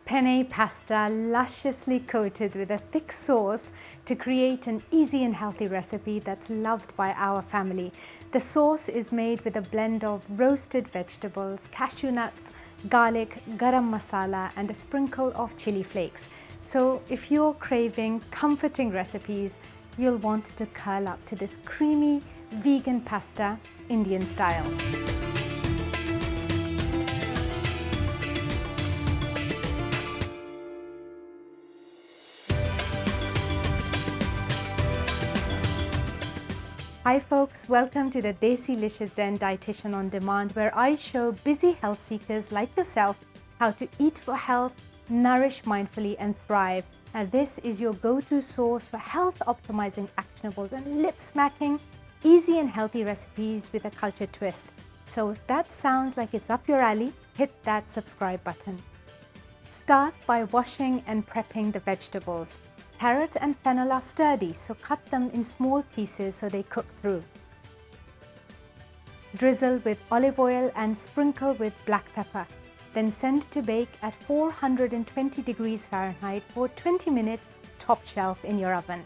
penne pasta lusciously coated with a thick sauce to create an easy and healthy recipe that's loved by our family. The sauce is made with a blend of roasted vegetables, cashew nuts, garlic, garam masala, and a sprinkle of chili flakes. So if you're craving comforting recipes, you'll want to curl up to this creamy vegan pasta, Indian style. Hi folks, welcome to the Desilicious Den Dietitian on Demand, where I show busy health seekers like yourself how to eat for health, nourish mindfully and thrive. Now this is your go-to source for health optimizing actionables and lip-smacking, easy and healthy recipes with a culture twist. So if that sounds like it's up your alley, hit that subscribe button. Start by washing and prepping the vegetables. Carrot and fennel are sturdy, so cut them in small pieces so they cook through. Drizzle with olive oil and sprinkle with black pepper. Then send to bake at 420 degrees Fahrenheit for 20 minutes top shelf in your oven.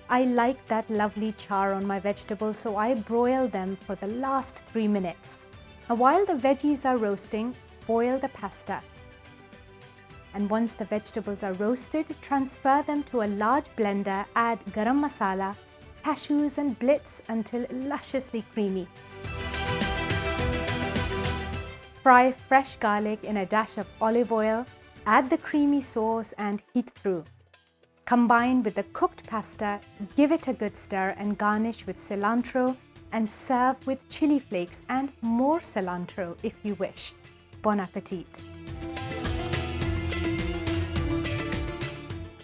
I like that lovely char on my vegetables, so I broil them for the last 3 minutes. Now while the veggies are roasting, boil the pasta. And once the vegetables are roasted, transfer them to a large blender, add garam masala, cashews and blitz until lusciously creamy. Fry fresh garlic in a dash of olive oil, add the creamy sauce and heat through. Combine with the cooked pasta, give it a good stir and garnish with cilantro and serve with chili flakes and more cilantro if you wish. Bon appetit!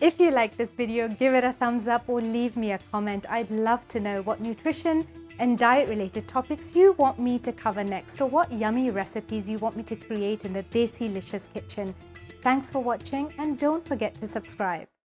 If you like this video, give it a thumbs up or leave me a comment. I'd love to know what nutrition and diet related topics you want me to cover next, or what yummy recipes you want me to create in the Desilicious kitchen. Thanks for watching and don't forget to subscribe.